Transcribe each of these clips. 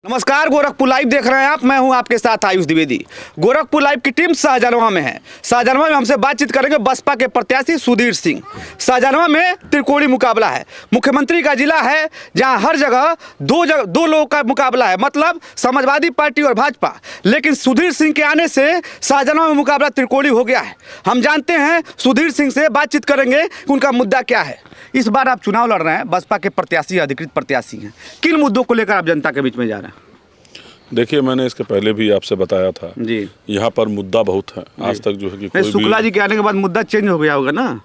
नमस्कार, गोरखपुर लाइव देख रहे हैं आप। मैं हूं आपके साथ आयुष द्विवेदी। गोरखपुर लाइव की टीम शाहजहां में है। शाहजहां में हमसे बातचीत करेंगे बसपा के प्रत्याशी सुधीर सिंह। शाहजहां में त्रिकोणीय मुकाबला है। मुख्यमंत्री का जिला है जहां हर जगह दो लोगों का मुकाबला है, मतलब समाजवादी पार्टी और भाजपा। लेकिन सुधीर सिंह के आने से शाहजहां में मुकाबला त्रिकोणीय हो गया है। हम जानते हैं, सुधीर सिंह से बातचीत करेंगे कि उनका मुद्दा क्या है। इस बार आप चुनाव लड़ रहे हैं, बसपा के प्रत्याशी अधिकृत प्रत्याशी हैं। किन मुद्दों को लेकर आप जनता के बीच में जा रहे हैं? देखिए, मैंने इसके पहले भी आपसे बताया था जी, यहाँ पर मुद्दा बहुत है। आज तक जो है कि कोई शुक्ला जी के आने के बाद मुद्दा चेंज हो गया होगा ना?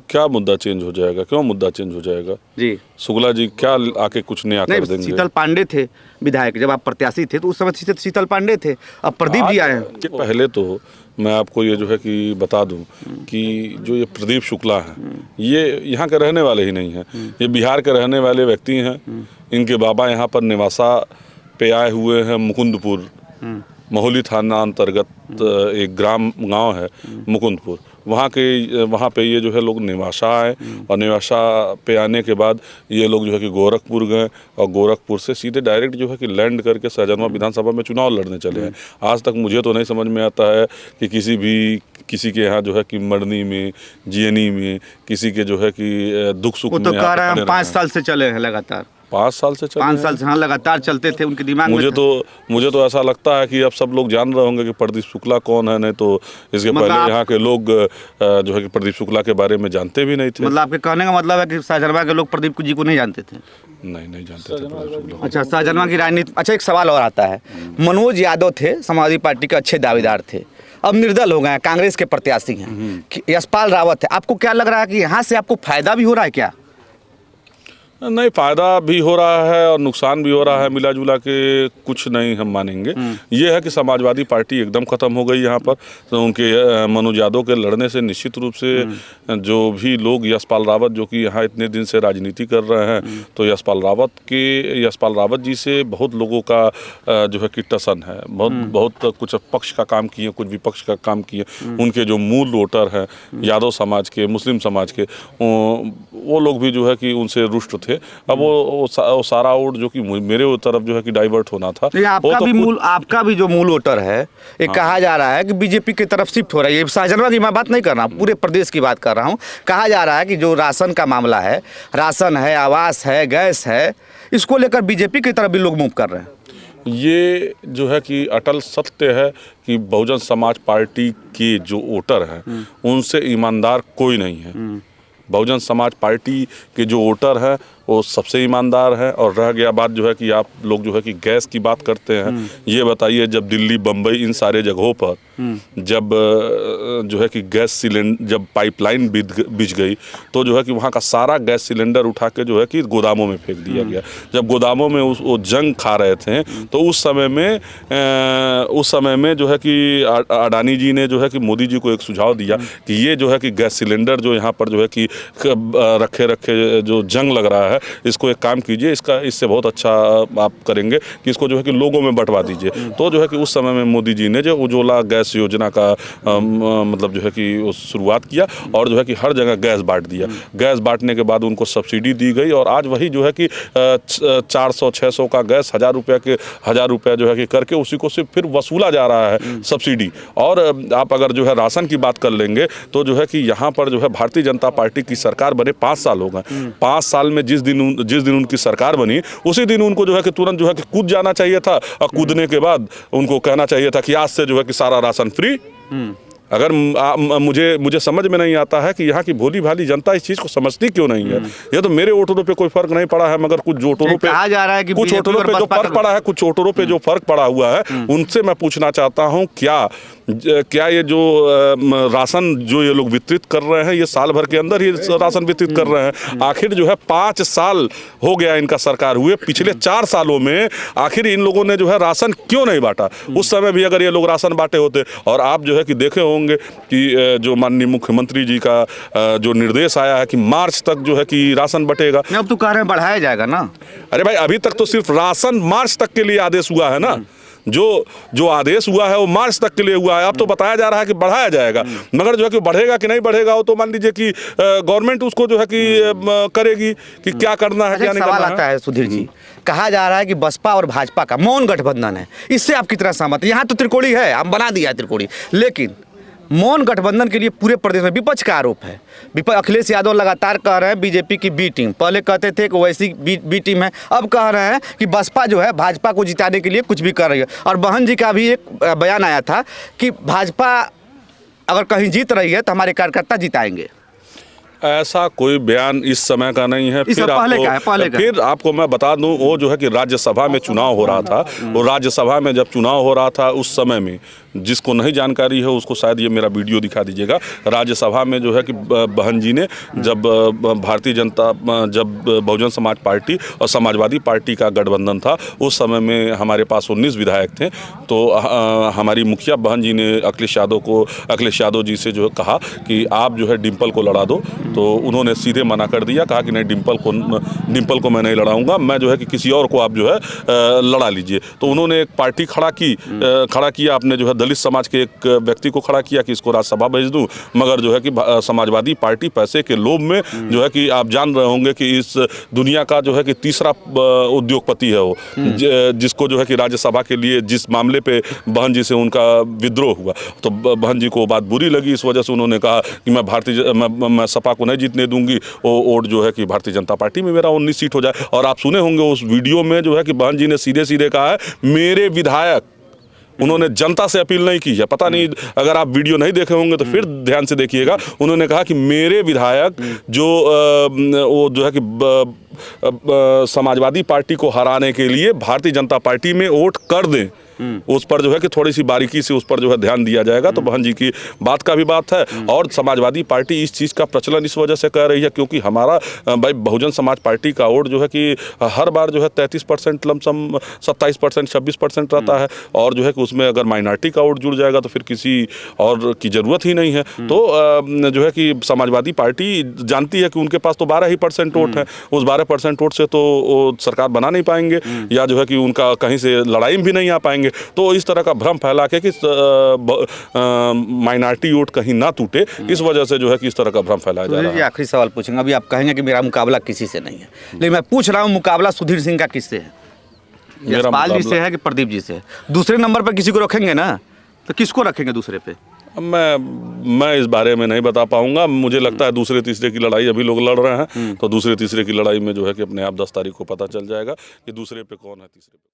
क्या मुद्दा चेंज हो जाएगा? क्यों मुद्दा चेंज हो जाएगा जी? शुक्ला जी क्या आके कुछ नया कर देंगे? शीतल पांडे थे विधायक, जब आप प्रत्याशी थे तो उस समय शीतल पांडे थे। अब प्रदीप जी आए हैं। पहले तो मैं आपको ये जो है कि बता दूं कि जो ये प्रदीप शुक्ला है, ये यहाँ के रहने वाले ही नहीं हैं। ये बिहार के रहने वाले व्यक्ति हैं। इनके बाबा यहाँ पर निवासा पे आए हुए हैं। मुकुंदपुर महुली थाना अंतर्गत एक गांव है मुकुंदपुर, वहाँ पे ये जो है लोग निवासा आए और निवासा पे आने के बाद ये लोग जो है कि गोरखपुर गए और गोरखपुर से सीधे डायरेक्ट जो है कि लैंड करके शाहजहां विधानसभा में चुनाव लड़ने चले हैं। आज तक मुझे तो नहीं समझ में आता है कि किसी के यहाँ जो है कि मरनी में, जियनी में, किसी के जो है कि दुख सुख में। तो कह रहे हैं 5 साल से चले हैं लगातार। 5 साल से चले? 5 साल से हाँ, लगातार चलते थे उनके दिमाग में। मुझे तो ऐसा लगता है कि अब सब लोग जान रहे होंगे कि प्रदीप शुक्ला कौन है। नहीं तो इसके पहले यहाँ के लोग जो है कि प्रदीप शुक्ला के बारे में जानते भी नहीं थे। मतलब आपके कहने का मतलब है कि शाहजहां के लोग प्रदीप जी को नहीं जानते थे? नहीं जानते थे प्रदीप शुक्ला। अच्छा, शाहजहां की राजनीति। अच्छा, एक सवाल और आता है। मनोज यादव थे, समाजवादी पार्टी के अच्छे दावेदार थे, अब निर्दल हो गए हैं, कांग्रेस के प्रत्याशी हैं। यशपाल रावत है। आपको क्या लग रहा है कि यहाँ से आपको फायदा भी हो रहा है क्या? नहीं, फायदा भी हो रहा है और नुकसान भी हो रहा है। मिला जुला के कुछ नहीं हम मानेंगे। ये है कि समाजवादी पार्टी एकदम ख़त्म हो गई यहाँ पर। तो उनके मनोज यादव के लड़ने से निश्चित रूप से जो भी लोग, यशपाल रावत जो कि यहाँ इतने दिन से राजनीति कर रहे हैं, तो यशपाल रावत जी से बहुत लोगों का जो है कि टसन है। बहुत कुछ पक्ष का काम किए, कुछ विपक्ष का काम किए। उनके जो मूल वोटर हैं यादव समाज के, मुस्लिम समाज के, वो लोग भी जो है कि उनसे रुष्ट थे। अब वो सारा वोट जो कि मेरे तरफ जो है कि डाइवर्ट होना था। आपका भी जो मूल वोटर है, ये कहा जा रहा है कि बीजेपी की तरफ शिफ्ट हो रहा है। ये शाहजहां की मैं बात नहीं कर रहा हूँ, पूरे प्रदेश की बात कर रहा हूँ। कहा जा रहा है कि जो राशन का मामला है, राशन है, आवास है, गैस है, इसको लेकर बीजेपी की तरफ भी लोग मूव कर रहे हैं। ये जो है कि अटल सत्य है कि बहुजन समाज पार्टी के जो वोटर हैं उनसे ईमानदार कोई नहीं है। बहुजन समाज पार्टी के जो वोटर हैं वो सबसे ईमानदार है। और रह गया बात जो है कि आप लोग जो है कि गैस की बात करते हैं, ये बताइए, जब दिल्ली, बम्बई, इन सारे जगहों पर जब जो है कि गैस सिलेंडर, जब पाइपलाइन बिछ गई, तो जो है कि वहाँ का सारा गैस सिलेंडर उठा के जो है कि गोदामों में फेंक दिया गया। जब गोदामों में वो जंग खा रहे थे, तो उस समय में जो है कि अडानी जी ने जो है कि मोदी जी को एक सुझाव दिया कि ये जो है कि गैस सिलेंडर जो यहाँ पर जो है कि रखे जो जंग लग रहा है, इसको एक काम कीजिए, इससे बहुत अच्छा आप करेंगे कि इसको जो है कि लोगों में बंटवा दीजिए। तो जो है कि उस समय में मोदी जी ने जो उज्ज्वला गैस योजना का मतलब जो है कि शुरुआत किया और जो है कि हर जगह गैस बांट दिया। गैस बांटने के बाद उनको सब्सिडी दी गई और आज वही जो है कि 400-600 का गैस 1000 रुपये जो है कि करके उसी को सिर्फ फिर वसूला जा रहा है सब्सिडी। और आप अगर जो है राशन की बात कर लेंगे तो जो है कि यहाँ पर जो है भारतीय जनता पार्टी की सरकार बने 5 साल हो गए। 5 साल में जिस दिन उनकी सरकार बनी, उसी दिन उनको जो है कि तुरंत जो है कि कूद जाना चाहिए था और कूदने के बाद उनको कहना चाहिए था कि आज से जो है कि सारा राशन फ्री। अगर मुझे समझ में नहीं आता है कि यहाँ की भोली भाली जनता इस चीज़ को समझती क्यों नहीं है। ये तो मेरे वोटरों पे कोई फर्क नहीं पड़ा है, मगर कुछ वोटरों पे कहा जा रहा है कि कुछ वोटरों पे जो फर्क पड़ा है, कुछ वोटरों पे जो फर्क पड़ा हुआ है, उनसे मैं पूछना चाहता हूँ, क्या ये जो राशन जो ये लोग वितरित कर रहे हैं, ये साल भर के अंदर ही राशन वितरित कर रहे हैं। आखिर जो है 5 साल हो गया इनका सरकार हुए, पिछले 4 सालों में आखिर इन लोगों ने जो है राशन क्यों नहीं बांटा? उस समय भी अगर ये लोग राशन बांटे होते, और आप जो है कि देखे होंगे कि जो माननीय मुख्यमंत्री जी का जो निर्देश आया है कि मार्च तक जो है कि राशन बटेगा। अब तो कह रहे हैं बढ़ाया जाएगा ना। अरे भाई, अभी तक तो सिर्फ राशन मार्च तक के लिए आदेश हुआ है ना। जो आदेश हुआ है वो मार्च तक के लिए हुआ है। अब तो बताया जा रहा है कि बढ़ाया जाएगा, मगर जो है कि बढ़ेगा कि नहीं बढ़ेगा वो तो मान लीजिए कि गवर्नमेंट उसको जो है कि करेगी कि क्या करना है क्या नहीं सवाल करना आता है सुधीर जी, कहा जा रहा है कि बसपा और भाजपा का मौन गठबंधन है, इससे आप कितना सहमत हैं? यहाँ तो त्रिकोणी है, हम बना दिया है त्रिकोणी, लेकिन मौन गठबंधन के लिए पूरे प्रदेश में विपक्ष का आरोप है। अखिलेश यादव लगातार कह रहे हैं बीजेपी की बी टीम, पहले कहते थे कि वैसी बी टीम है, अब कह रहे हैं कि बसपा जो है भाजपा को जिताने के लिए कुछ भी कर रही है। और बहन जी का भी एक बयान आया था कि भाजपा अगर कहीं जीत रही है तो हमारे कार्यकर्ता जिताएंगे। ऐसा कोई बयान इस समय का नहीं है। फिर आपको मैं बता दूं, वो जो है कि राज्यसभा में चुनाव हो रहा था, वो राज्यसभा में जब चुनाव हो रहा था उस समय में, जिसको नहीं जानकारी है उसको शायद ये मेरा वीडियो दिखा दीजिएगा। राज्यसभा में जो है कि बहन जी ने जब जब बहुजन समाज पार्टी और समाजवादी पार्टी का गठबंधन था, उस समय में हमारे पास 19 विधायक थे। तो हमारी मुखिया बहन जी ने अखिलेश यादव जी से जो कहा कि आप जो है डिम्पल को लड़ा दो, तो उन्होंने सीधे मना कर दिया, कहा कि नहीं, डिम्पल को मैं नहीं लड़ाऊंगा, मैं जो है कि किसी और को आप जो है लड़ा लीजिए। तो उन्होंने एक पार्टी खड़ा किया, आपने जो है दलित समाज के एक व्यक्ति को खड़ा किया कि इसको राज्यसभा भेज दूं, मगर जो है कि समाजवादी पार्टी पैसे के लोभ में जो है कि आप जान रहे होंगे कि इस दुनिया का जो है कि तीसरा उद्योगपति है वो, जिसको जो है कि राज्यसभा के लिए जिस मामले पे बहन जी से उनका विद्रोह हुआ, तो बहन जी को बात बुरी लगी। इस वजह से उन्होंने कहा कि मैं सपा को नहीं जीतने दूंगी, वो वोट जो है कि भारतीय जनता पार्टी में मेरा 19 सीट हो जाए। और आप सुने होंगे उस वीडियो में जो है कि बहन जी ने सीधे सीधे कहा है मेरे विधायक, उन्होंने जनता से अपील नहीं की है। पता नहीं, अगर आप वीडियो नहीं देखे होंगे तो फिर ध्यान से देखिएगा। उन्होंने कहा कि मेरे विधायक जो वो जो है कि समाजवादी पार्टी को हराने के लिए भारतीय जनता पार्टी में वोट कर दें, उस पर जो है कि थोड़ी सी बारीकी से उस पर जो है ध्यान दिया जाएगा। तो बहन जी की बात का भी बात है। और समाजवादी पार्टी इस चीज़ का प्रचलन इस वजह से कर रही है क्योंकि हमारा भाई बहुजन समाज पार्टी का वोट जो है कि हर बार जो है 33% लमसम 27% 26% रहता है, और जो है कि उसमें अगर माइनॉरिटी का वोट जुड़ जाएगा तो फिर किसी और की ज़रूरत ही नहीं है। तो जो है कि समाजवादी पार्टी जानती है कि उनके पास तो 12% वोट है, उस 12% वोट से तो वो सरकार बना नहीं पाएंगे, या जो है कि उनका कहीं से लड़ाई में भी नहीं आ पाएंगे। तो इस तरह का भ्रम फैला के कि माइनॉरिटी वोट कहीं ना टूटे, इस वजह से जो है कि इस तरह का भ्रम फैलाया जा रहा है। आखिरी सवाल पूछूंगा, अभी आप कहेंगे कि मेरा मुकाबला किसी से नहीं है, लेकिन मैं पूछ रहा हूँ मुकाबला सुधीर सिंह का किससे है? यशपाल जी से है कि प्रदीप जी से है? दूसरे नंबर पर किसी को रखेंगे ना, तो किसको रखेंगे दूसरे पे? मैं इस बारे में नहीं बता पाऊंगा। मुझे लगता है दूसरे तीसरे की लड़ाई अभी लोग लड़ रहे हैं, तो दूसरे तीसरे की लड़ाई में जो है कि अपने आप 10 तारीख को पता चल जाएगा कि दूसरे पे कौन है, तीसरे पे